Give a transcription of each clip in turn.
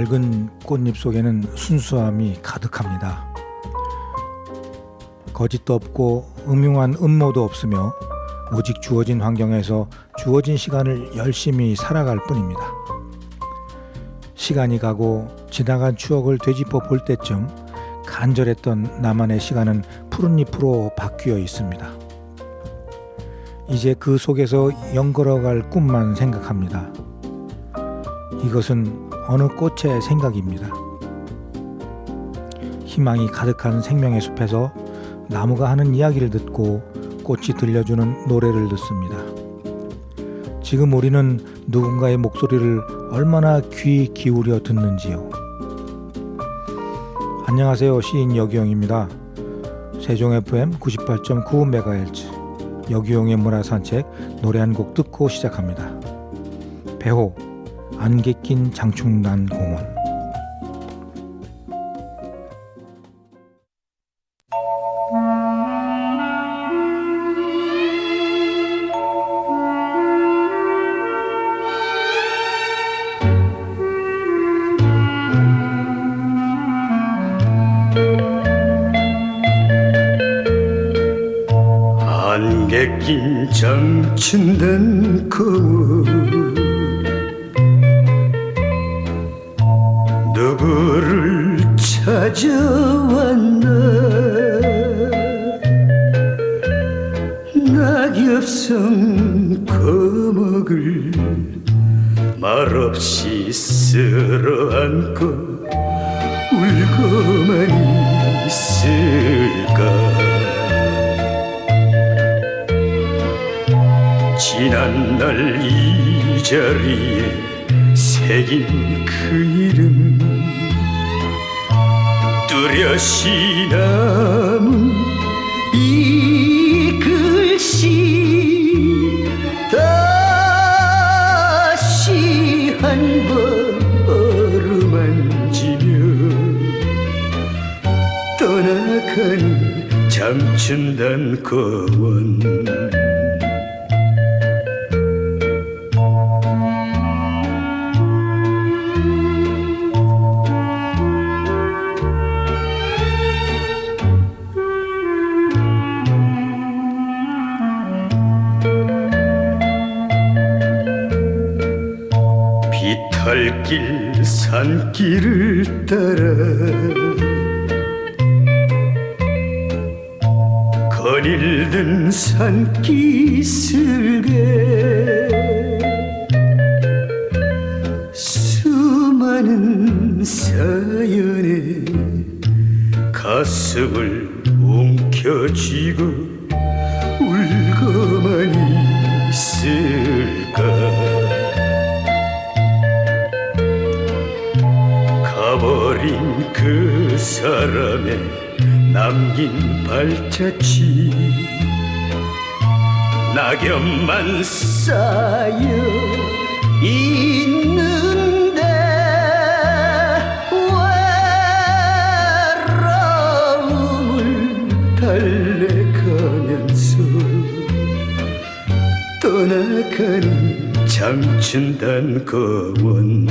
맑은 꽃잎 속에는 순수함이 가득합니다. 거짓도 없고 음흉한 음모도 없으며 오직 주어진 환경에서 주어진 시간을 열심히 살아갈 뿐입니다. 시간이 가고 지나간 추억을 되짚어 볼 때쯤 간절했던 나만의 시간은 푸른 잎으로 바뀌어 있습니다. 이제 그 속에서 연걸어갈 꿈만 생각합니다. 이것은 어느 꽃의 생각입니다. 희망이 가득한 생명의 숲에서 나무가 하는 이야기를 듣고 꽃이 들려주는 노래를 듣습니다. 지금 우리는 누군가의 목소리를 얼마나 귀 기울여 듣는지요. 안녕하세요. 시인 여기용입니다. 세종 FM 98.9MHz 여기용의 문화산책 노래 한 곡 듣고 시작합니다. 배호 안개 낀 장충난 공원. 안개 낀 장춘단 공원 누구를 찾아왔나 낙엽성 거목을 말없이 쓸어안고 울고만 있을까. 지난날 이 자리에 새긴 그 이름 뚜렷이 남은 이 글씨 다시 한번 어루만지며 떠나가는 장춘단 공원. 비탈길 산길을 따라 거닐던 산기슭에 수많은 사연에 가슴을 움켜쥐고 울고만 있을까. 가버린 그 사람의 남긴 발자취 낙엽만 쌓여 있는데 외로움을 달래가면서 떠나가는 장춘단 공원.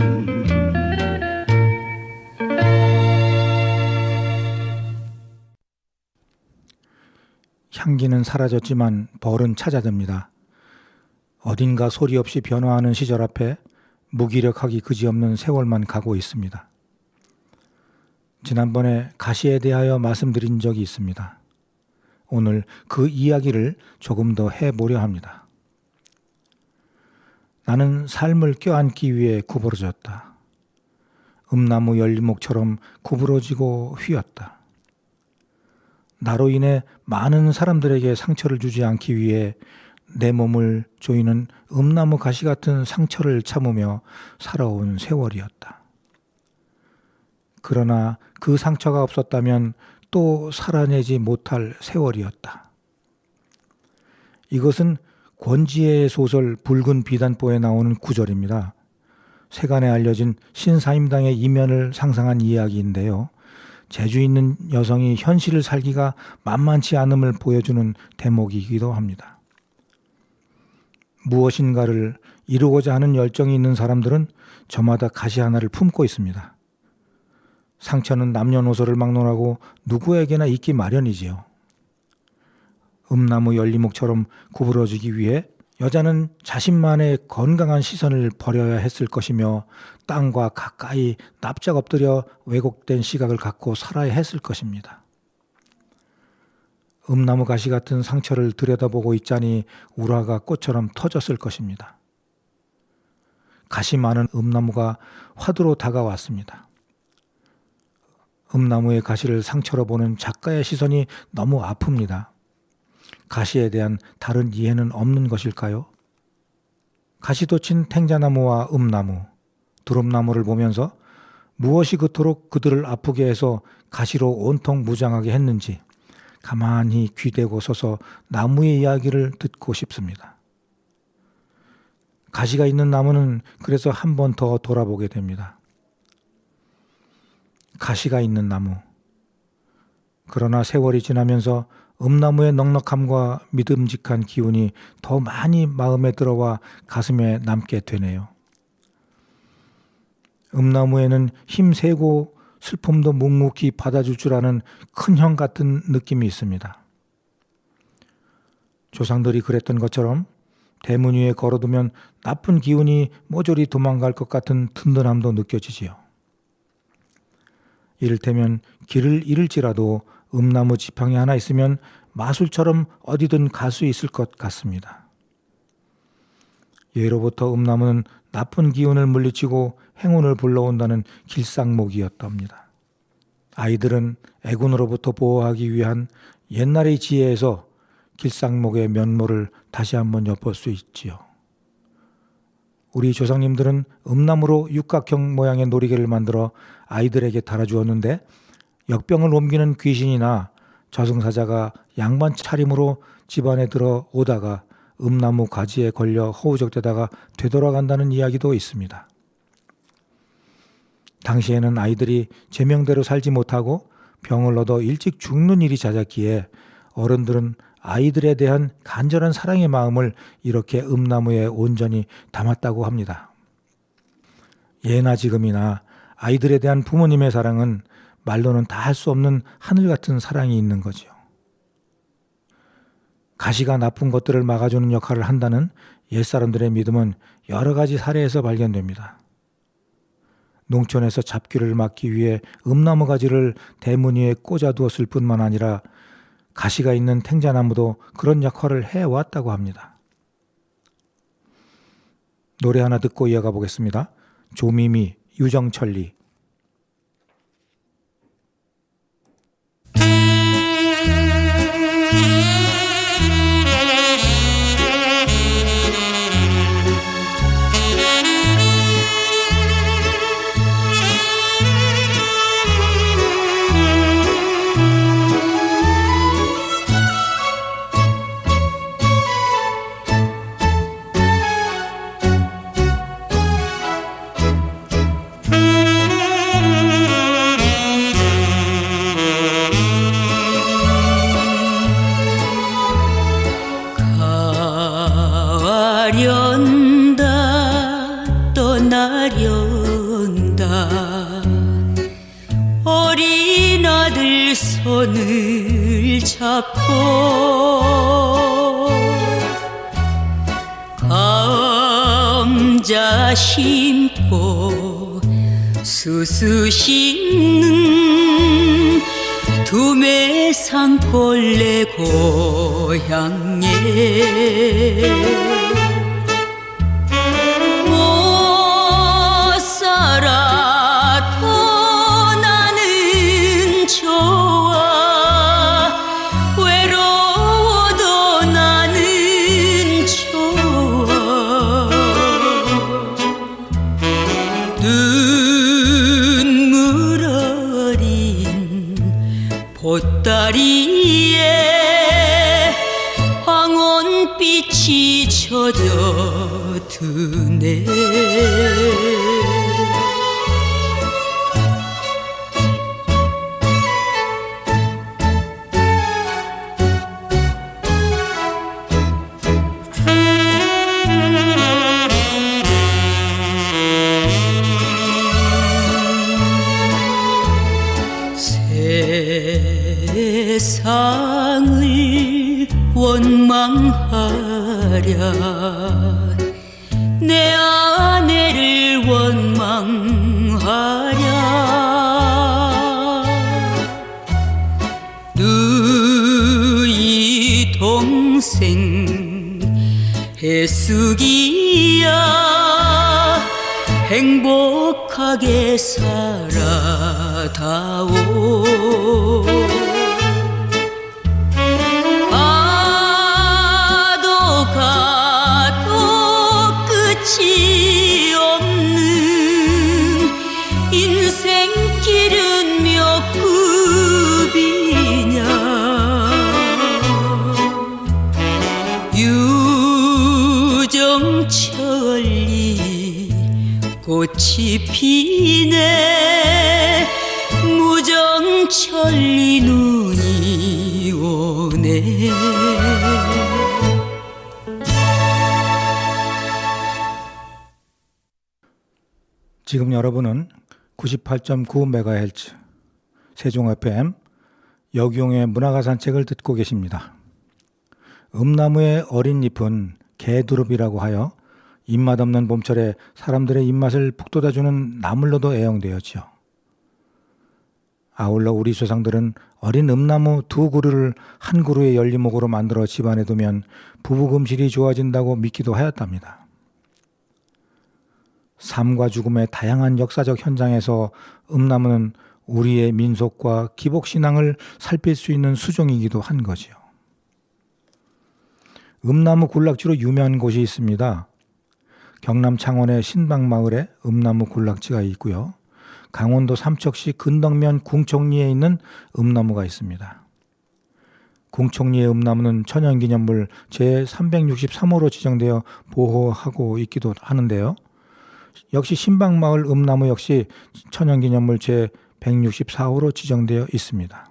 향기는 사라졌지만 벌은 찾아듭니다. 어딘가 소리 없이 변화하는 시절 앞에 무기력하기 그지없는 세월만 가고 있습니다. 지난번에 가시에 대하여 말씀드린 적이 있습니다. 오늘 그 이야기를 조금 더 해보려 합니다. 나는 삶을 껴안기 위해 구부러졌다. 음나무 열리목처럼 구부러지고 휘었다. 나로 인해 많은 사람들에게 상처를 주지 않기 위해 내 몸을 조이는 음나무 가시 같은 상처를 참으며 살아온 세월이었다. 그러나 그 상처가 없었다면 또 살아내지 못할 세월이었다. 이것은 권지혜의 소설 붉은 비단보에 나오는 구절입니다. 세간에 알려진 신사임당의 이면을 상상한 이야기인데요. 재주 있는 여성이 현실을 살기가 만만치 않음을 보여주는 대목이기도 합니다. 무엇인가를 이루고자 하는 열정이 있는 사람들은 저마다 가시 하나를 품고 있습니다. 상처는 남녀노소를 막론하고 누구에게나 있기 마련이지요. 음나무 열리목처럼 구부러지기 위해 여자는 자신만의 건강한 시선을 버려야 했을 것이며 땅과 가까이 납작 엎드려 왜곡된 시각을 갖고 살아야 했을 것입니다. 음나무 가시 같은 상처를 들여다보고 있자니 우라가 꽃처럼 터졌을 것입니다. 가시 많은 음나무가 화두로 다가왔습니다. 음나무의 가시를 상처로 보는 작가의 시선이 너무 아픕니다. 가시에 대한 다른 이해는 없는 것일까요? 가시돋친 탱자나무와 음나무, 두릅나무를 보면서 무엇이 그토록 그들을 아프게 해서 가시로 온통 무장하게 했는지 가만히 귀대고 서서 나무의 이야기를 듣고 싶습니다. 가시가 있는 나무는 그래서 한 번 더 돌아보게 됩니다. 가시가 있는 나무. 그러나 세월이 지나면서 음나무의 넉넉함과 믿음직한 기운이 더 많이 마음에 들어와 가슴에 남게 되네요. 음나무에는 힘세고 슬픔도 묵묵히 받아줄 줄 아는 큰 형 같은 느낌이 있습니다. 조상들이 그랬던 것처럼 대문 위에 걸어두면 나쁜 기운이 모조리 도망갈 것 같은 든든함도 느껴지지요. 이를테면 길을 잃을지라도 음나무 지팡이 하나 있으면 마술처럼 어디든 갈 수 있을 것 같습니다. 예로부터 음나무는 나쁜 기운을 물리치고 행운을 불러온다는 길상목이었답니다. 아이들은 애군으로부터 보호하기 위한 옛날의 지혜에서 길상목의 면모를 다시 한번 엿볼 수 있지요. 우리 조상님들은 음나무로 육각형 모양의 놀이개를 만들어 아이들에게 달아주었는데 역병을 옮기는 귀신이나 저승사자가 양반 차림으로 집안에 들어오다가 음나무 가지에 걸려 허우적대다가 되돌아간다는 이야기도 있습니다. 당시에는 아이들이 제명대로 살지 못하고 병을 얻어 일찍 죽는 일이 잦았기에 어른들은 아이들에 대한 간절한 사랑의 마음을 이렇게 음나무에 온전히 담았다고 합니다. 예나 지금이나 아이들에 대한 부모님의 사랑은 말로는 다 할 수 없는 하늘 같은 사랑이 있는 거지요. 가시가 나쁜 것들을 막아주는 역할을 한다는 옛사람들의 믿음은 여러 가지 사례에서 발견됩니다. 농촌에서 잡귀를 막기 위해 음나무 가지를 대문 위에 꽂아두었을 뿐만 아니라 가시가 있는 탱자나무도 그런 역할을 해왔다고 합니다. 노래 하나 듣고 이어가 보겠습니다. 조미미, 유정철리. 가련다 떠나련다 어린 아들 손을 잡고 감자 심고 수수 심는 두매산골래 고향에 못 살아도 나는 좋아 외로워도 나는 좋아 눈물 어린 보따리에 황혼빛이 젖어드네 세상을 원망하랴 내 아내를 원망하랴 너희 동생 해숙이야 행복하게 살아다오 가도 가도 끝이 없는 인생길은 몇 급이냐 유정천리 꽃이 피네 무정천리 눈이 오네 지금 여러분은 98.9MHz 세종 FM 여기용의 문화가 산책을 듣고 계십니다. 음나무의 어린 잎은 개두릅이라고 하여 입맛 없는 봄철에 사람들의 입맛을 북돋아주는 나물로도 애용되었지요. 아울러 우리 조상들은 어린 음나무 2그루를 한 그루의 열리목으로 만들어 집안에 두면 부부금실이 좋아진다고 믿기도 하였답니다. 삶과 죽음의 다양한 역사적 현장에서 음나무는 우리의 민속과 기복신앙을 살필 수 있는 수종이기도 한 거지요. 음나무 군락지로 유명한 곳이 있습니다. 경남 창원의 신방마을에 음나무 군락지가 있고요. 강원도 삼척시 근덕면 궁총리에 있는 음나무가 있습니다. 궁총리의 음나무는 천연기념물 제363호로 지정되어 보호하고 있기도 하는데요. 역시 신방마을 음나무 역시 천연기념물 제164호로 지정되어 있습니다.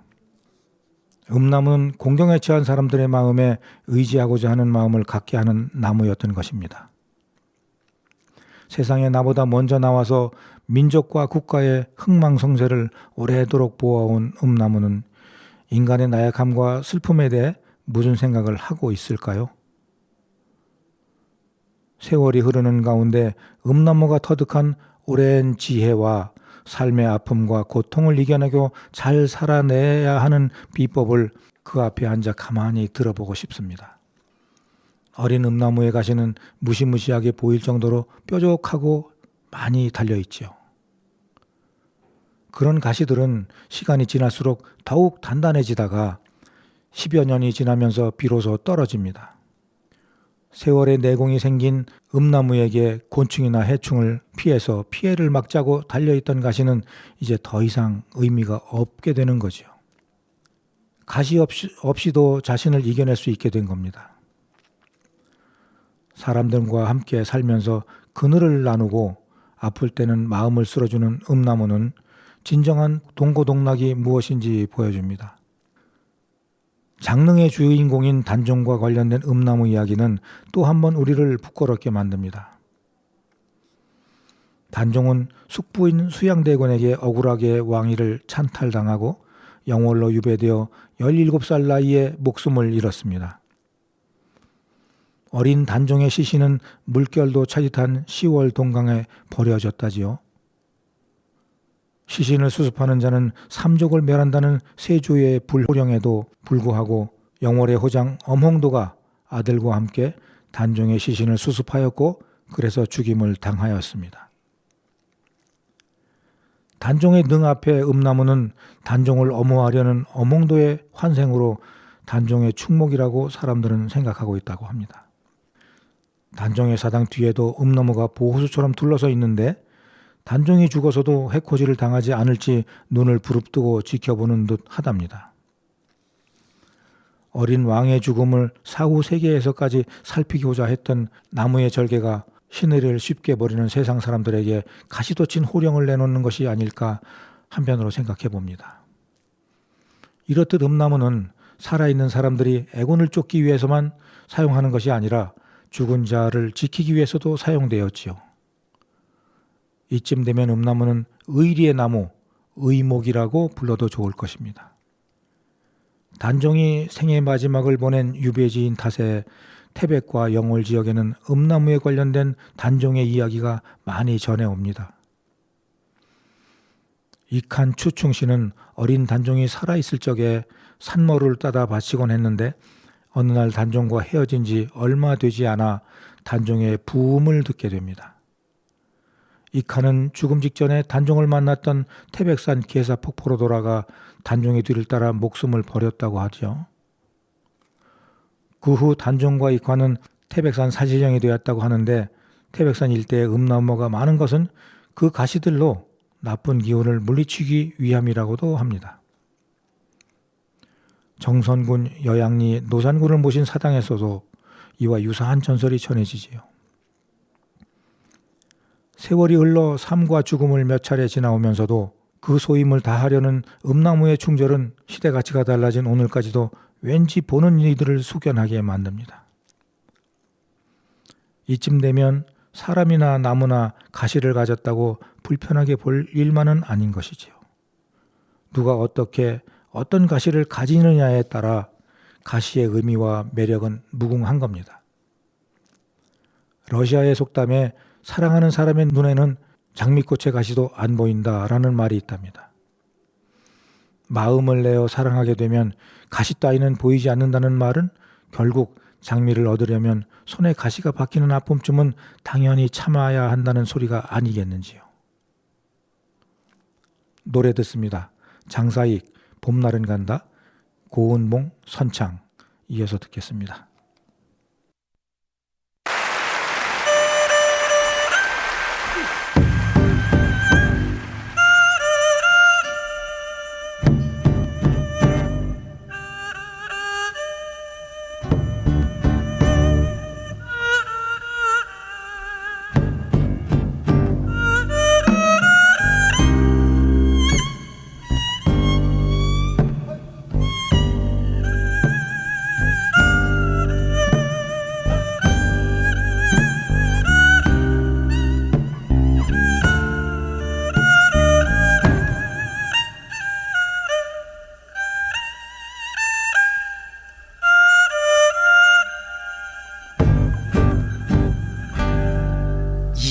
음나무는 공경에 처한 사람들의 마음에 의지하고자 하는 마음을 갖게 하는 나무였던 것입니다. 세상에 나보다 먼저 나와서 민족과 국가의 흥망성쇠를 오래도록 보아온 음나무는 인간의 나약함과 슬픔에 대해 무슨 생각을 하고 있을까요? 세월이 흐르는 가운데 음나무가 터득한 오랜 지혜와 삶의 아픔과 고통을 이겨내고 잘 살아내야 하는 비법을 그 앞에 앉아 가만히 들어보고 싶습니다. 어린 음나무의 가시는 무시무시하게 보일 정도로 뾰족하고 많이 달려있지요. 그런 가시들은 시간이 지날수록 더욱 단단해지다가 10여 년이 지나면서 비로소 떨어집니다. 세월의 내공이 생긴 음나무에게 곤충이나 해충을 피해서 피해를 막자고 달려있던 가시는 이제 더 이상 의미가 없게 되는 거죠. 가시 없이도 자신을 이겨낼 수 있게 된 겁니다. 사람들과 함께 살면서 그늘을 나누고 아플 때는 마음을 쓸어주는 음나무는 진정한 동고동락이 무엇인지 보여줍니다. 장릉의 주인공인 단종과 관련된 음나무 이야기는 또 한 번 우리를 부끄럽게 만듭니다. 단종은 숙부인 수양대군에게 억울하게 왕위를 찬탈당하고 영월로 유배되어 17살 나이에 목숨을 잃었습니다. 어린 단종의 시신은 물결도 차짓한 10월 동강에 버려졌다지요. 시신을 수습하는 자는 삼족을 멸한다는 세조의 불호령에도 불구하고 영월의 호장 엄홍도가 아들과 함께 단종의 시신을 수습하였고 그래서 죽임을 당하였습니다. 단종의 능 앞에 음나무는 단종을 엄호하려는 엄홍도의 환생으로 단종의 축목이라고 사람들은 생각하고 있다고 합니다. 단종의 사당 뒤에도 음나무가 보호수처럼 둘러서 있는데 단종이 죽어서도 해코지를 당하지 않을지 눈을 부릅뜨고 지켜보는 듯 하답니다. 어린 왕의 죽음을 사후 세계에서까지 살피고자 했던 나무의 절개가 시내를 쉽게 버리는 세상 사람들에게 가시돋친 호령을 내놓는 것이 아닐까 한편으로 생각해 봅니다. 이렇듯 음나무는 살아있는 사람들이 애군을 쫓기 위해서만 사용하는 것이 아니라 죽은 자를 지키기 위해서도 사용되었지요. 이쯤 되면 음나무는 의리의 나무, 의목이라고 불러도 좋을 것입니다. 단종이 생애 마지막을 보낸 유배지인 탓에 태백과 영월 지역에는 음나무에 관련된 단종의 이야기가 많이 전해옵니다. 이칸 추충씨는 어린 단종이 살아있을 적에 산머루를 따다 바치곤 했는데 어느 날 단종과 헤어진 지 얼마 되지 않아 단종의 부음을 듣게 됩니다. 이칸은 죽음 직전에 단종을 만났던 태백산 계사폭포로 돌아가 단종의 뒤를 따라 목숨을 버렸다고 하죠. 그 후 단종과 이칸은 태백산 사시정이 되었다고 하는데 태백산 일대에 음나무가 많은 것은 그 가시들로 나쁜 기운을 물리치기 위함이라고도 합니다. 정선군 여양리 노산군을 모신 사당에서도 이와 유사한 전설이 전해지지요. 세월이 흘러 삶과 죽음을 몇 차례 지나오면서도 그 소임을 다하려는 음나무의 충절은 시대 가치가 달라진 오늘까지도 왠지 보는 이들을 숙연하게 만듭니다. 이쯤 되면 사람이나 나무나 가시를 가졌다고 불편하게 볼 일만은 아닌 것이지요. 누가 어떻게 어떤 가시를 가지느냐에 따라 가시의 의미와 매력은 무궁한 겁니다. 러시아의 속담에 사랑하는 사람의 눈에는 장미꽃의 가시도 안 보인다라는 말이 있답니다. 마음을 내어 사랑하게 되면 가시 따위는 보이지 않는다는 말은 결국 장미를 얻으려면 손에 가시가 박히는 아픔쯤은 당연히 참아야 한다는 소리가 아니겠는지요. 노래 듣습니다. 장사익 봄날은 간다, 고은봉 선창 이어서 듣겠습니다.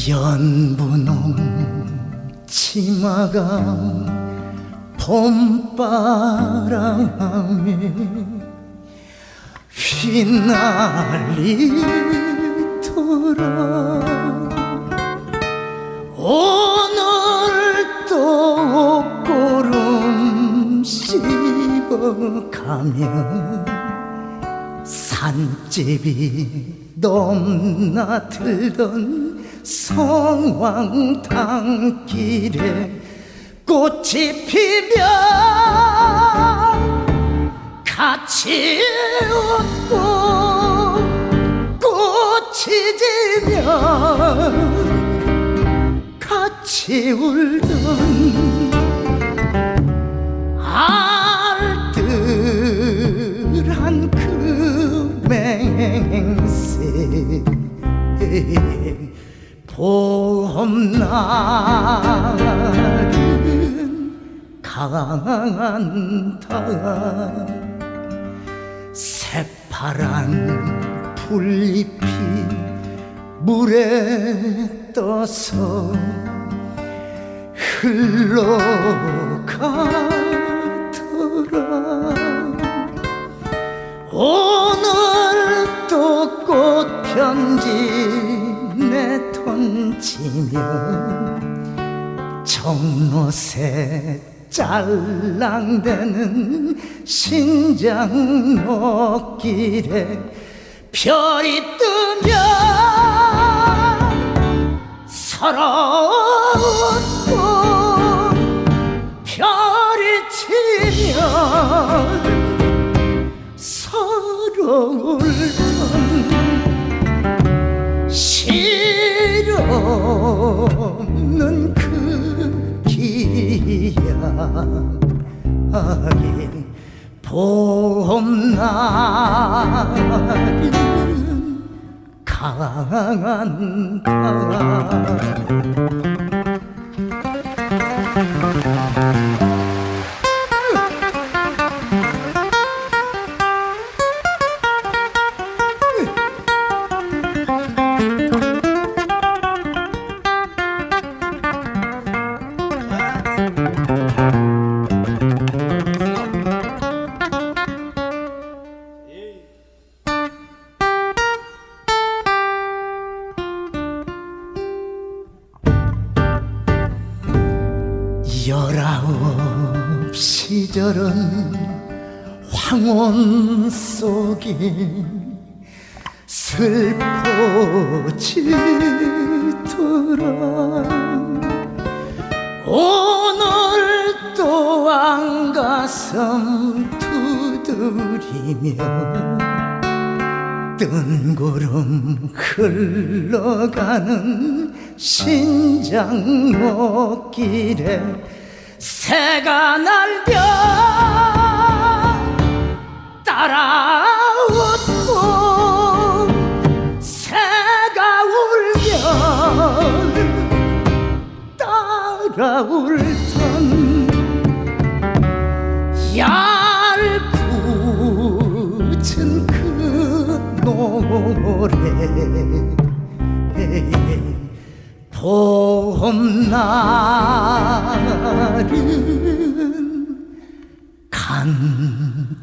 연분홍 치마가 봄바람에 휘날리더라. 오늘도 꽃구름 씹어가며 산집이 넘나들던 성황탕길에 꽃이 피면 같이 웃고 꽃이 지면 같이 울던 알뜰한 그 맹세 봄날은 강한다. 새파란 풀잎이 물에 떠서 흘러가더라. 오늘 또 꽃편지 내 던지며 정로새 짤랑대는 신장 녹길에 별이 뜨면 서로 웃고 별이 치면 서로 울던 실 없는 그 기약이 봄날은 강한다. 시절은 황혼 속에 슬퍼지더라. 오늘 또한 가슴 두드리며 뜬구름 흘러가는 신장목길에 새가 날며 따라 웃고 새가 울면 따라 울던 얄궂은 그 노래 봄날은 간다.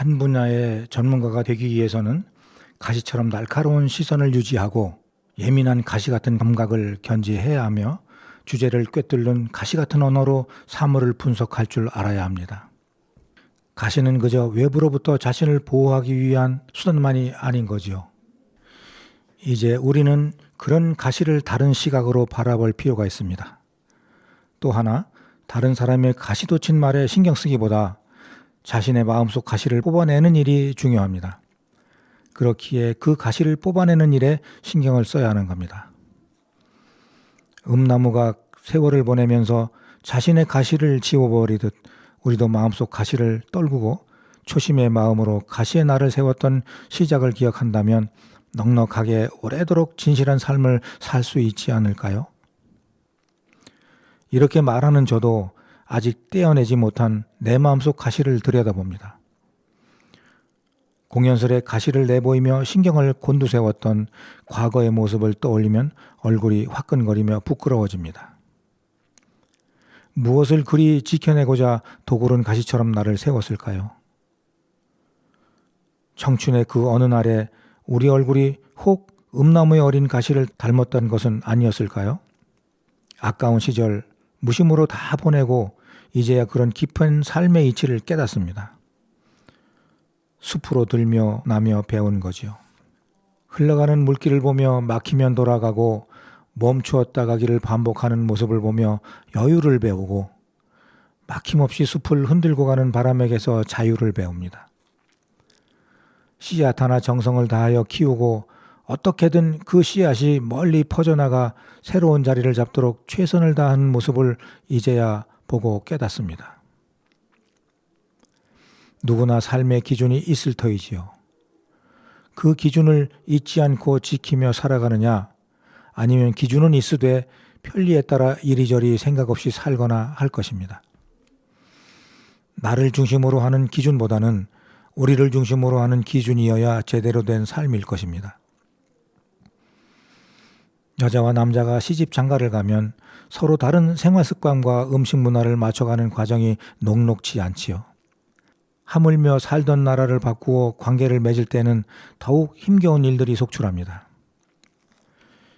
한 분야의 전문가가 되기 위해서는 가시처럼 날카로운 시선을 유지하고 예민한 가시 같은 감각을 견지해야 하며 주제를 꿰뚫는 가시 같은 언어로 사물을 분석할 줄 알아야 합니다. 가시는 그저 외부로부터 자신을 보호하기 위한 수단만이 아닌 거지요. 이제 우리는 그런 가시를 다른 시각으로 바라볼 필요가 있습니다. 또 하나, 다른 사람의 가시돋친 말에 신경 쓰기보다 자신의 마음속 가시를 뽑아내는 일이 중요합니다. 그렇기에 그 가시를 뽑아내는 일에 신경을 써야 하는 겁니다. 음나무가 세월을 보내면서 자신의 가시를 지워버리듯 우리도 마음속 가시를 떨구고 초심의 마음으로 가시의 날을 세웠던 시작을 기억한다면 넉넉하게 오래도록 진실한 삶을 살 수 있지 않을까요? 이렇게 말하는 저도 아직 떼어내지 못한 내 마음속 가시를 들여다봅니다. 공연설에 가시를 내보이며 신경을 곤두세웠던 과거의 모습을 떠올리면 얼굴이 화끈거리며 부끄러워집니다. 무엇을 그리 지켜내고자 도구른 가시처럼 나를 세웠을까요? 청춘의 그 어느 날에 우리 얼굴이 혹 음나무에 어린 가시를 닮았던 것은 아니었을까요? 아까운 시절 무심으로 다 보내고 이제야 그런 깊은 삶의 이치를 깨닫습니다. 숲으로 들며 나며 배운 거지요. 흘러가는 물길을 보며 막히면 돌아가고 멈추었다 가기를 반복하는 모습을 보며 여유를 배우고 막힘없이 숲을 흔들고 가는 바람에게서 자유를 배웁니다. 씨앗 하나 정성을 다하여 키우고 어떻게든 그 씨앗이 멀리 퍼져나가 새로운 자리를 잡도록 최선을 다하는 모습을 이제야 보고 깨닫습니다. 누구나 삶의 기준이 있을 터이지요. 그 기준을 잊지 않고 지키며 살아가느냐, 아니면 기준은 있으되 편리에 따라 이리저리 생각 없이 살거나 할 것입니다. 나를 중심으로 하는 기준보다는 우리를 중심으로 하는 기준이어야 제대로 된 삶일 것입니다. 여자와 남자가 시집 장가를 가면 서로 다른 생활 습관과 음식 문화를 맞춰가는 과정이 녹록지 않지요. 하물며 살던 나라를 바꾸어 관계를 맺을 때는 더욱 힘겨운 일들이 속출합니다.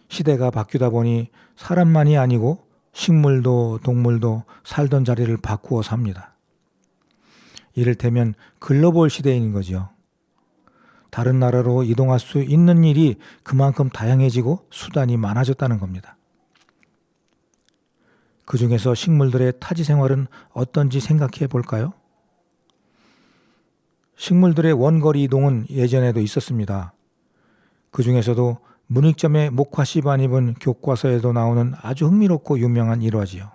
시대가 바뀌다 보니 사람만이 아니고 식물도 동물도 살던 자리를 바꾸어 삽니다. 이를테면 글로벌 시대인 거죠. 다른 나라로 이동할 수 있는 일이 그만큼 다양해지고 수단이 많아졌다는 겁니다. 그 중에서 식물들의 타지 생활은 어떤지 생각해 볼까요? 식물들의 원거리 이동은 예전에도 있었습니다. 그 중에서도 문익점의 목화씨반 입은 교과서에도 나오는 아주 흥미롭고 유명한 일화지요.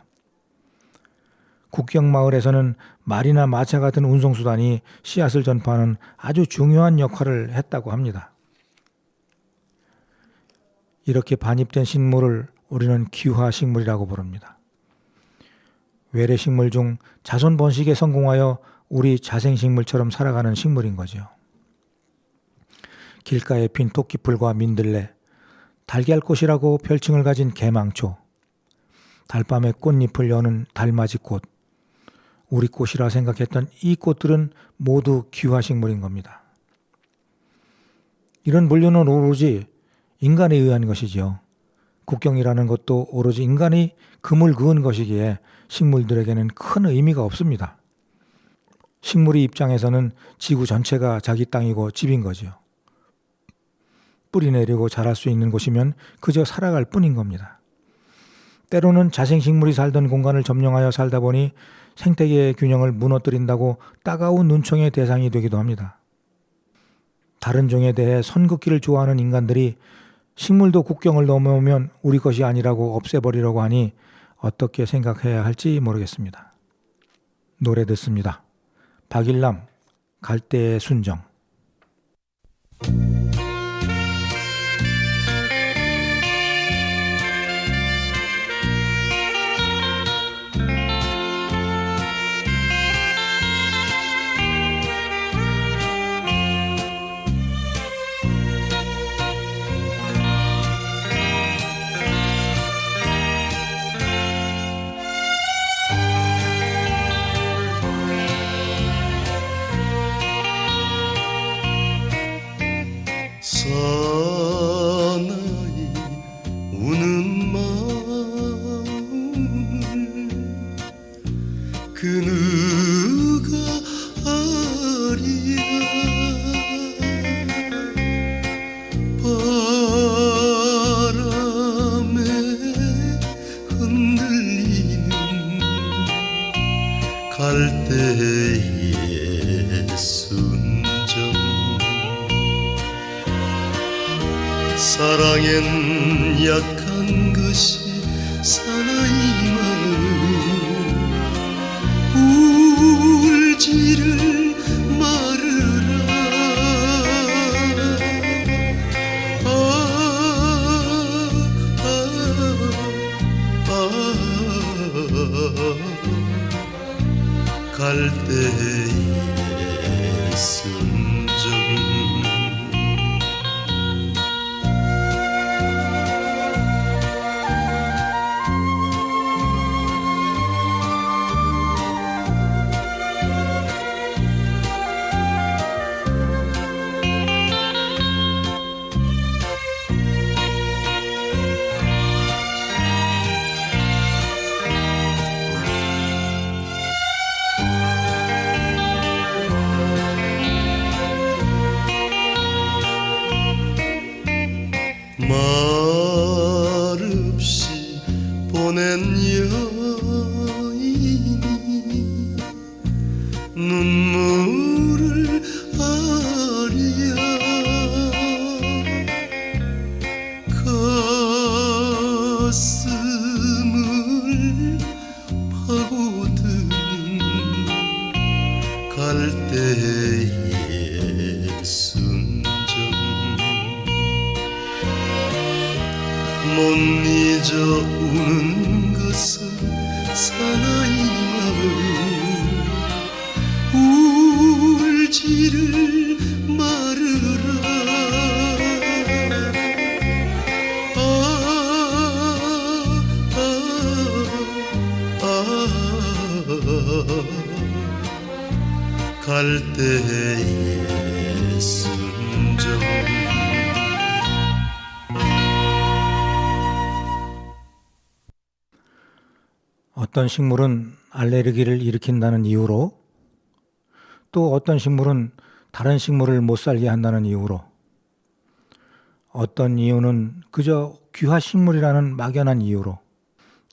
국경마을에서는 말이나 마차 같은 운송수단이 씨앗을 전파하는 아주 중요한 역할을 했다고 합니다. 이렇게 반입된 식물을 우리는 귀화식물이라고 부릅니다. 외래식물 중 자손 번식에 성공하여 우리 자생식물처럼 살아가는 식물인 거죠. 길가에 핀 토끼풀과 민들레, 달걀꽃이라고 별칭을 가진 개망초, 달밤에 꽃잎을 여는 달맞이꽃, 우리 꽃이라 생각했던 이 꽃들은 모두 귀화식물인 겁니다. 이런 분류는 오로지 인간에 의한 것이지요. 국경이라는 것도 오로지 인간이 금을 그은 것이기에 식물들에게는 큰 의미가 없습니다. 식물의 입장에서는 지구 전체가 자기 땅이고 집인 거지요. 뿌리 내리고 자랄 수 있는 곳이면 그저 살아갈 뿐인 겁니다. 때로는 자생식물이 살던 공간을 점령하여 살다 보니 생태계의 균형을 무너뜨린다고 따가운 눈총의 대상이 되기도 합니다. 다른 종에 대해 선긋기를 좋아하는 인간들이 식물도 국경을 넘어오면 우리 것이 아니라고 없애버리려고 하니 어떻게 생각해야 할지 모르겠습니다. 노래 듣습니다. 박일남, 갈대의 순정. 사나이 우는 마음을 그 누가 아리야. 바람에 흔들리는 갈대의 순정. 사랑엔 약한 것이 사나이 마음 울지를 말으라. 갈 때의 순정 말없이 보낸 여인이 눈물을 아리야. 가슴을 파고드는 갈 때의 순정 못 잊어 우는 것은 사나이 마음 울지를 말으라. 갈 때의 순정 어떤 식물은 알레르기를 일으킨다는 이유로, 또 어떤 식물은 다른 식물을 못 살게 한다는 이유로, 어떤 이유는 그저 귀화식물이라는 막연한 이유로,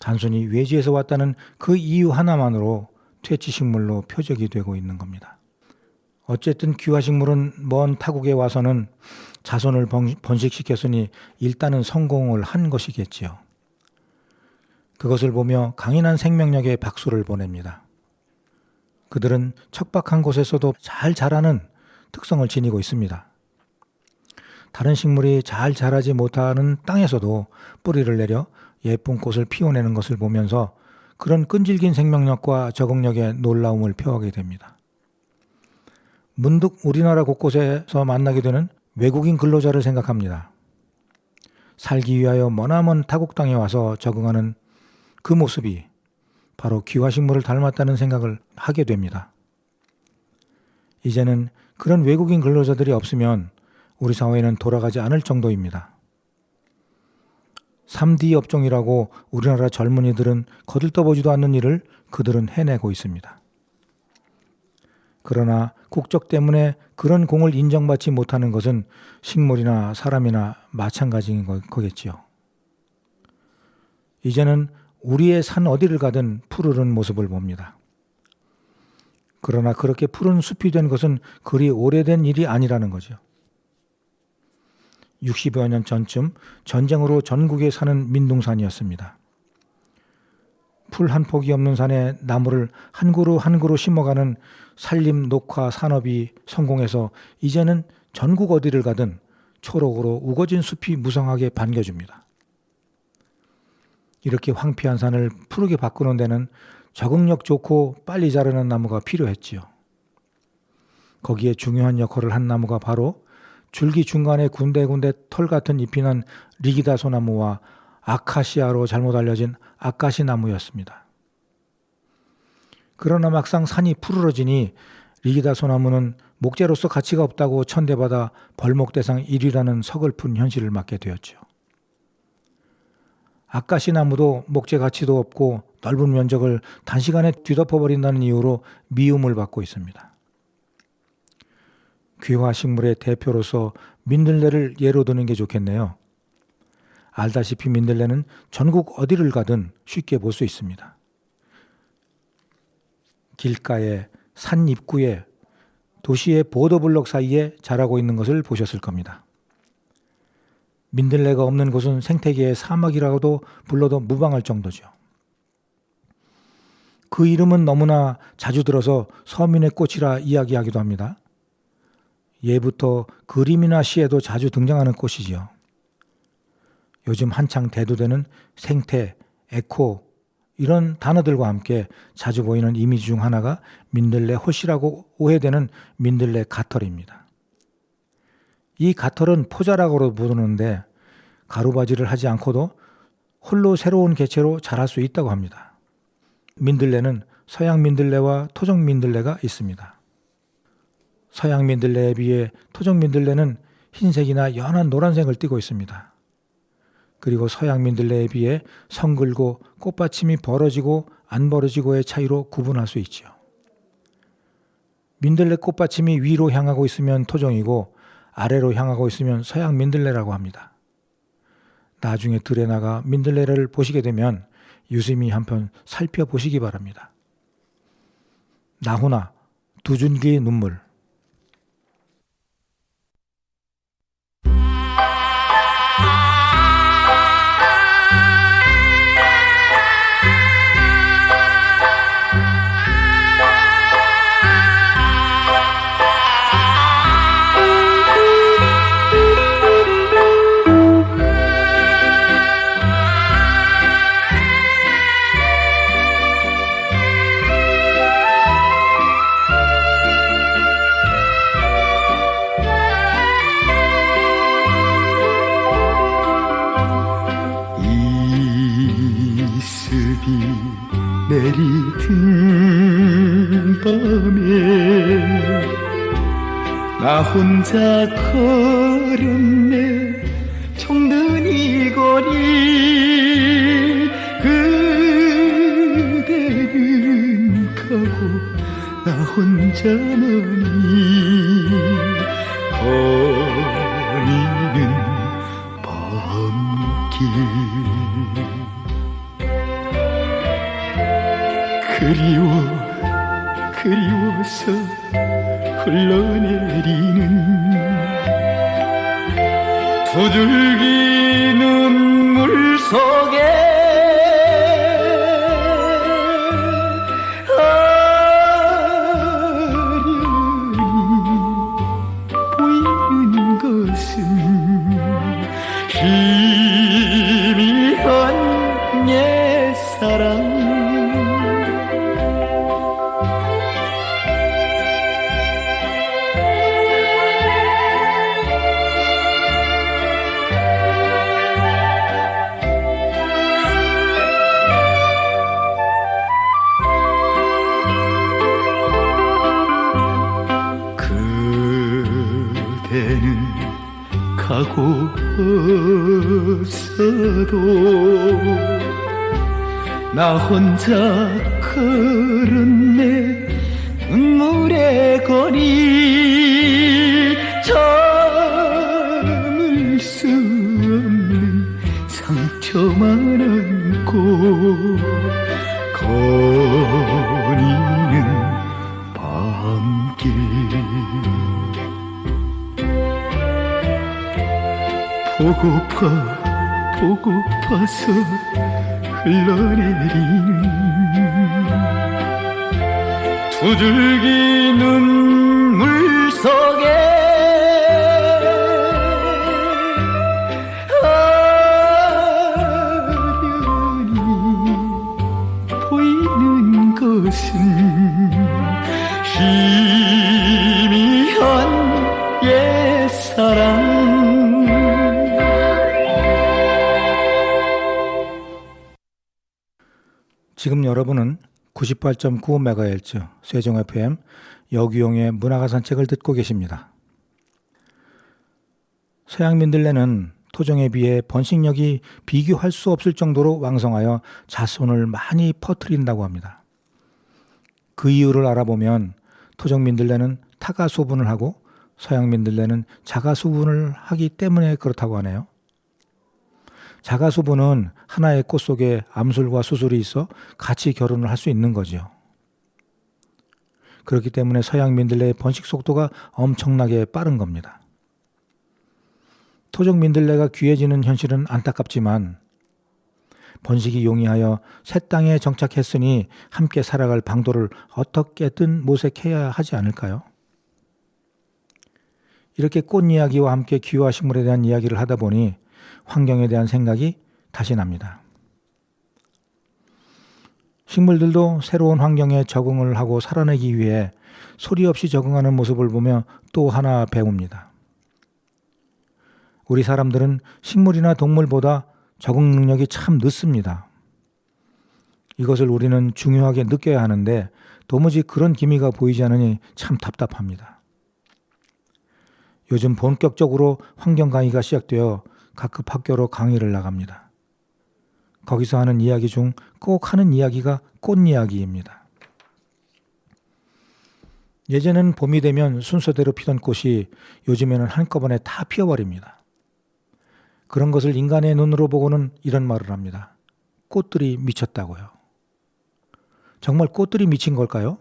단순히 외지에서 왔다는 그 이유 하나만으로 퇴치식물로 표적이 되고 있는 겁니다. 어쨌든 귀화식물은 먼 타국에 와서는 자손을 번식시켰으니 일단은 성공을 한 것이겠지요. 그것을 보며 강인한 생명력에 박수를 보냅니다. 그들은 척박한 곳에서도 잘 자라는 특성을 지니고 있습니다. 다른 식물이 잘 자라지 못하는 땅에서도 뿌리를 내려 예쁜 꽃을 피워내는 것을 보면서 그런 끈질긴 생명력과 적응력의 놀라움을 표하게 됩니다. 문득 우리나라 곳곳에서 만나게 되는 외국인 근로자를 생각합니다. 살기 위하여 머나먼 타국 땅에 와서 적응하는 그 모습이 바로 귀화식물을 닮았다는 생각을 하게 됩니다. 이제는 그런 외국인 근로자들이 없으면 우리 사회는 돌아가지 않을 정도입니다. 3D 업종이라고 우리나라 젊은이들은 거들떠보지도 않는 일을 그들은 해내고 있습니다. 그러나 국적 때문에 그런 공을 인정받지 못하는 것은 식물이나 사람이나 마찬가지인 거겠지요. 이제는 우리의 산 어디를 가든 푸르른 모습을 봅니다. 그러나 그렇게 푸른 숲이 된 것은 그리 오래된 일이 아니라는 거죠. 60여 년 전쯤 전쟁으로 전국에 사는 민둥산이었습니다. 풀 한 폭이 없는 산에 나무를 한 그루 한 그루 심어가는 산림 녹화 산업이 성공해서 이제는 전국 어디를 가든 초록으로 우거진 숲이 무성하게 반겨줍니다. 이렇게 황폐한 산을 푸르게 바꾸는 데는 적응력 좋고 빨리 자라는 나무가 필요했지요. 거기에 중요한 역할을 한 나무가 바로 줄기 중간에 군데군데 털 같은 잎이 난 리기다 소나무와 아카시아로 잘못 알려진 아까시 나무였습니다. 그러나 막상 산이 푸르러지니 리기다 소나무는 목재로서 가치가 없다고 천대받아 벌목대상 1위라는 서글픈 현실을 맞게 되었죠. 아까시 나무도 목재 가치도 없고 넓은 면적을 단시간에 뒤덮어버린다는 이유로 미움을 받고 있습니다. 귀화식물의 대표로서 민들레를 예로 드는 게 좋겠네요. 알다시피 민들레는 전국 어디를 가든 쉽게 볼 수 있습니다. 길가에, 산 입구에, 도시의 보도블록 사이에 자라고 있는 것을 보셨을 겁니다. 민들레가 없는 곳은 생태계의 사막이라고도 불러도 무방할 정도죠. 그 이름은 너무나 자주 들어서 서민의 꽃이라 이야기하기도 합니다. 예부터 그림이나 시에도 자주 등장하는 꽃이지요. 요즘 한창 대두되는 생태, 에코 이런 단어들과 함께 자주 보이는 이미지 중 하나가 민들레 호시라고 오해되는 민들레 가털입니다. 이 가털은 포자락으로 부르는데 가루바지를 하지 않고도 홀로 새로운 개체로 자랄 수 있다고 합니다. 민들레는 서양 민들레와 토종 민들레가 있습니다. 서양 민들레에 비해 토종 민들레는 흰색이나 연한 노란색을 띠고 있습니다. 그리고 서양 민들레에 비해 성글고 꽃받침이 벌어지고 안 벌어지고의 차이로 구분할 수 있죠. 민들레 꽃받침이 위로 향하고 있으면 토종이고 아래로 향하고 있으면 서양 민들레라고 합니다. 나중에 들에 나가 민들레를 보시게 되면 유심히 한편 살펴보시기 바랍니다. 나훈아, 두 줄기의 눈물. 내리든 밤에 나 혼자 걸었네 청든이 거리 그대는 가고 나 혼자만이 거리는 밤길 그리워서 흘러내리는 두들기 눈물 속에 아련히 보이는 것은 희미한 옛사랑 그대는 가고 없어도 나 혼자 걸었네 눈물의 거리 참을 수 없는 상처만 안고 거리는 밤길 보고파서 흘러내리는 두들기 눈물 속에 아련히 보이는 것은 희미한 옛사랑 지금 여러분은 98.95MHz 세종 FM 여기용의 문화가 산책을 듣고 계십니다. 서양 민들레는 토종에 비해 번식력이 비교할 수 없을 정도로 왕성하여 자손을 많이 퍼뜨린다고 합니다. 그 이유를 알아보면 토종 민들레는 타가 수분을 하고 서양 민들레는 자가 수분을 하기 때문에 그렇다고 하네요. 자가 수분은 하나의 꽃 속에 암술과 수술이 있어 같이 결혼을 할 수 있는 거죠. 그렇기 때문에 서양 민들레의 번식 속도가 엄청나게 빠른 겁니다. 토종 민들레가 귀해지는 현실은 안타깝지만 번식이 용이하여 새 땅에 정착했으니 함께 살아갈 방도를 어떻게든 모색해야 하지 않을까요? 이렇게 꽃 이야기와 함께 기후와 식물에 대한 이야기를 하다 보니 환경에 대한 생각이 다시 납니다. 식물들도 새로운 환경에 적응을 하고 살아내기 위해 소리 없이 적응하는 모습을 보며 또 하나 배웁니다. 우리 사람들은 식물이나 동물보다 적응 능력이 참 늦습니다. 이것을 우리는 중요하게 느껴야 하는데 도무지 그런 기미가 보이지 않으니 참 답답합니다. 요즘 본격적으로 환경 강의가 시작되어 각급 학교로 강의를 나갑니다. 거기서 하는 이야기 중 꼭 하는 이야기가 꽃 이야기입니다. 예전엔 봄이 되면 순서대로 피던 꽃이 요즘에는 한꺼번에 다 피어버립니다. 그런 것을 인간의 눈으로 보고는 이런 말을 합니다. 꽃들이 미쳤다고요. 정말 꽃들이 미친 걸까요?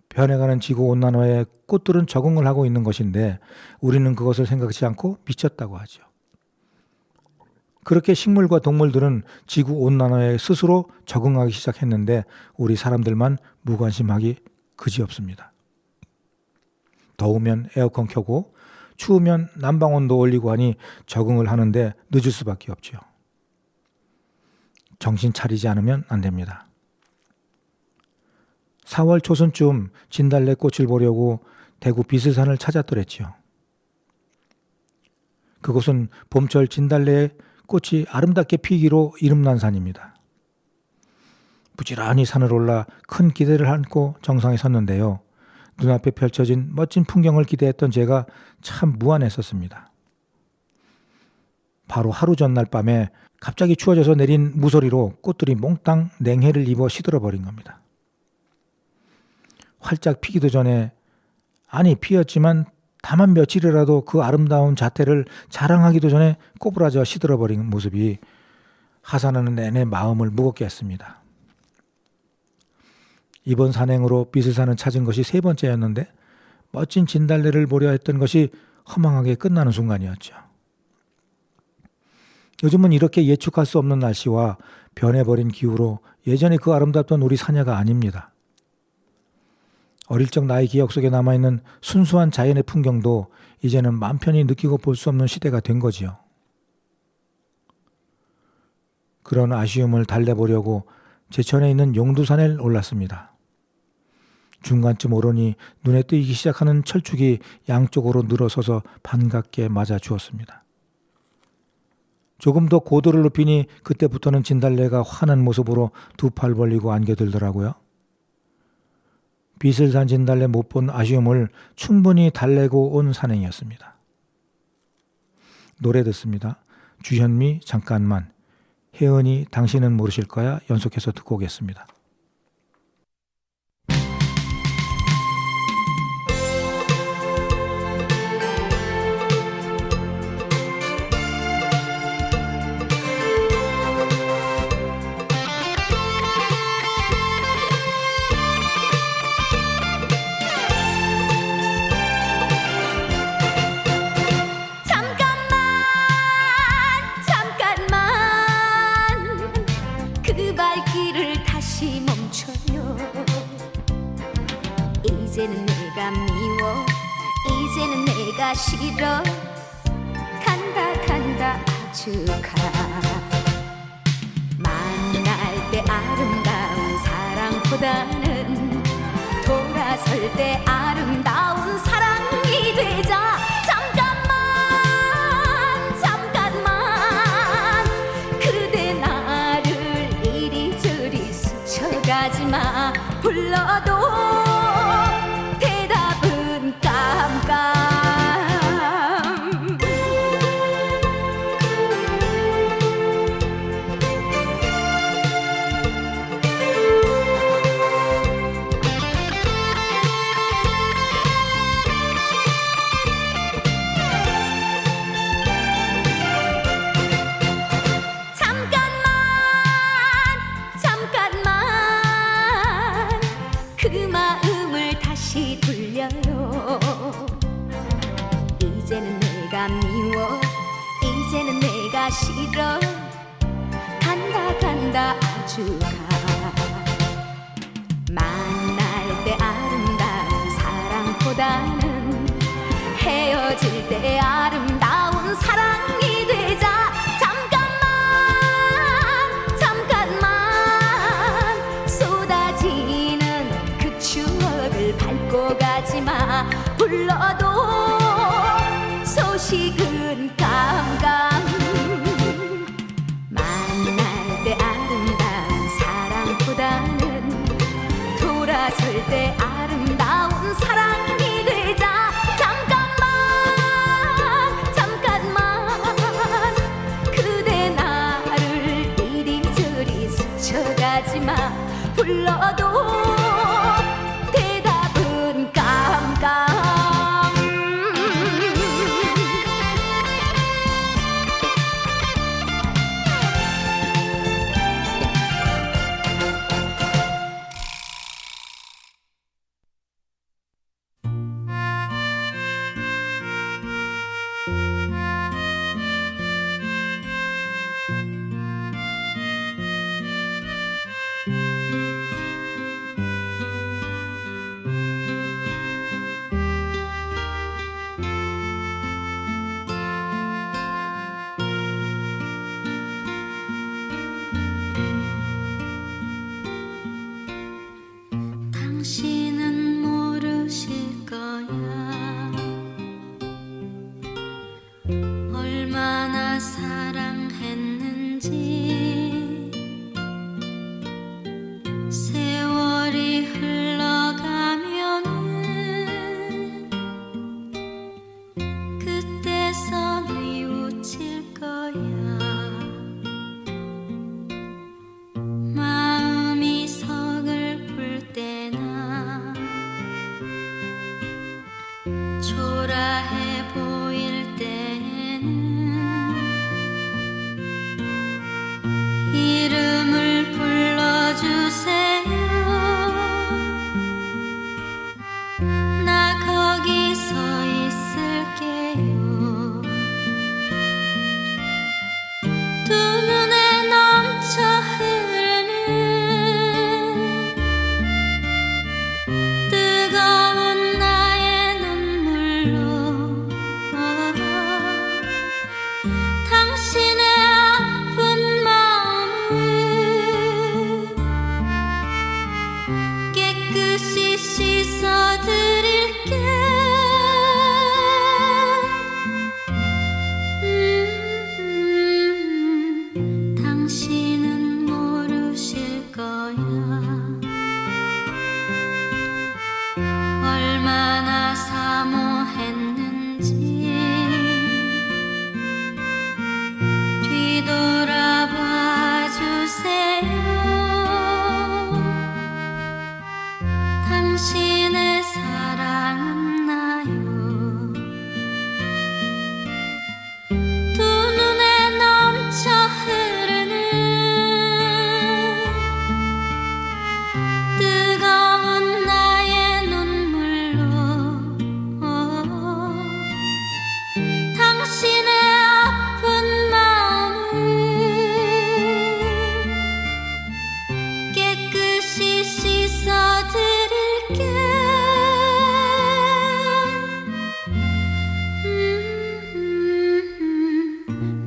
변해가는 지구온난화에 꽃들은 적응을 하고 있는 것인데 우리는 그것을 생각지 않고 미쳤다고 하죠. 그렇게 식물과 동물들은 지구온난화에 스스로 적응하기 시작했는데 우리 사람들만 무관심하기 그지없습니다. 더우면 에어컨 켜고 추우면 난방온도 올리고 하니 적응을 하는데 늦을 수밖에 없죠. 정신 차리지 않으면 안 됩니다. 4월 초순쯤 진달래 꽃을 보려고 대구 비슬산을 찾았더랬지요. 그곳은 봄철 진달래의 꽃이 아름답게 피기로 이름난 산입니다. 부지런히 산을 올라 큰 기대를 안고 정상에 섰는데요. 눈앞에 펼쳐진 멋진 풍경을 기대했던 제가 참 무안했었습니다. 바로 하루 전날 밤에 갑자기 추워져서 내린 무소리로 꽃들이 몽땅 냉해를 입어 시들어버린 겁니다. 활짝 피기도 전에, 아니 피었지만 다만 며칠이라도 그 아름다운 자태를 자랑하기도 전에 꼬부라져 시들어버린 모습이 하산하는 내내 마음을 무겁게 했습니다. 이번 산행으로 비슬산을 찾은 것이 3번째였는데 멋진 진달래를 보려 했던 것이 허망하게 끝나는 순간이었죠. 요즘은 이렇게 예측할 수 없는 날씨와 변해버린 기후로 예전에 그 아름답던 우리 사냐가 아닙니다. 어릴 적 나의 기억 속에 남아있는 순수한 자연의 풍경도 이제는 맘 편히 느끼고 볼 수 없는 시대가 된 거지요. 그런 아쉬움을 달래보려고 제천에 있는 용두산에 올랐습니다. 중간쯤 오르니 눈에 띄기 시작하는 철쭉이 양쪽으로 늘어서서 반갑게 맞아 주었습니다. 조금 더 고도를 높이니 그때부터는 진달래가 환한 모습으로 두 팔 벌리고 안겨들더라고요. 비슬산 진달래 못 본 아쉬움을 충분히 달래고 온 산행이었습니다. 노래 듣습니다. 주현미 잠깐만, 혜은이 당신은 모르실 거야 연속해서 듣고 오겠습니다. 이제는 내가 미워, 이제는 내가 싫어. 간다 아주 가. 만날 때 아름다운 사랑보다는 돌아설 때 아름다운 사랑이 되자. 잠깐만 그대 나를 이리저리 스쳐가지마. 불러도 대답은 깜깜. 잠깐만 그 마음을 다시 돌려요. 이제는 내가 미워, 보기가 싫어 간다 간다 아주 가 만날 때 아름다운 사랑보다는 헤어질 때 아름다운 사랑이 되자 잠깐만 쏟아지는 그 추억을 밟고 가지마 불러도 소식은 깜깜 만날 때 아름다운 사랑보다는 돌아설 때 아름다운 사랑이 되자 잠깐만 그대 나를 이리저리 스쳐가지마 불러도 대답은 깜깜 당신은 모르실 거야 얼마나 사랑했는지 세월이 흘러가면은 그때서 뉘우칠 거야 마음이 서글플 때나 초라해 보일 때는 이름을 불러주세요 나 거기 서 있을게요 두 눈에 넘쳐 흐르는 뜨거운 나의 눈물로 당신의 아픈 마음을 깨끗이 씻어드릴게 당신은 모르실 거야 얼마나 사모했는지 뒤돌아봐 주세요 당신의 사랑은 나요 두 눈에 넘쳐 흐르는 뜨거운 나의 눈물로 당신의 아픈 마음을 깨끗이 씻어드릴게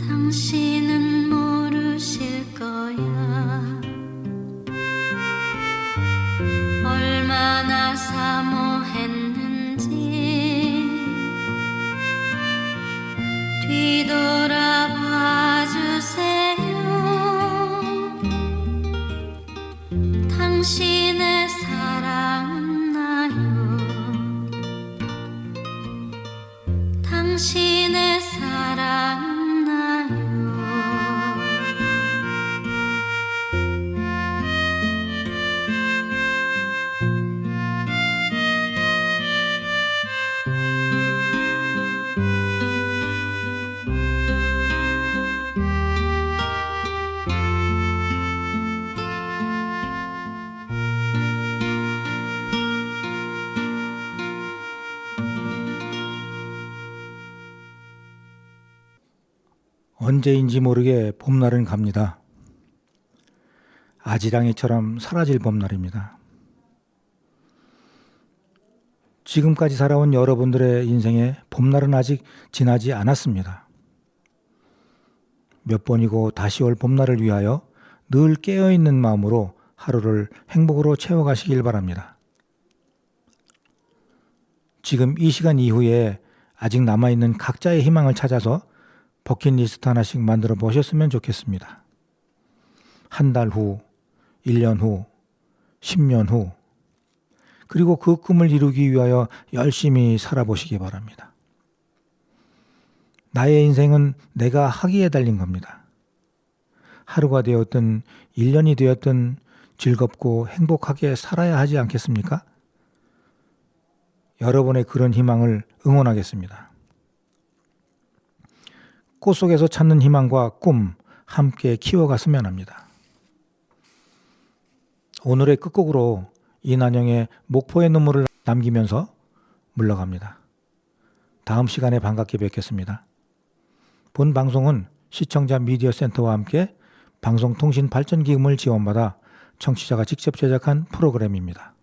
당신은 모르실 거야 얼마나 사모했는지 뒤돌아봐 주세요 당신의 사랑은 나요 당신의 사랑은 나요 언제인지 모르게 봄날은 갑니다. 아지랑이처럼 사라질 봄날입니다. 지금까지 살아온 여러분들의 인생에 봄날은 아직 지나지 않았습니다. 몇 번이고 다시 올 봄날을 위하여 늘 깨어있는 마음으로 하루를 행복으로 채워가시길 바랍니다. 지금 이 시간 이후에 아직 남아있는 각자의 희망을 찾아서 버킷리스트 하나씩 만들어 보셨으면 좋겠습니다. 한 달 후, 1년 후, 10년 후, 그리고 그 꿈을 이루기 위하여 열심히 살아보시기 바랍니다. 나의 인생은 내가 하기에 달린 겁니다. 하루가 되었든 1년이 되었든 즐겁고 행복하게 살아야 하지 않겠습니까? 여러분의 그런 희망을 응원하겠습니다. 꽃 속에서 찾는 희망과 꿈 함께 키워갔으면 합니다. 오늘의 끝곡으로 이난영의 목포의 눈물을 남기면서 물러갑니다. 다음 시간에 반갑게 뵙겠습니다. 본 방송은 시청자 미디어 센터와 함께 방송통신발전기금을 지원받아 청취자가 직접 제작한 프로그램입니다.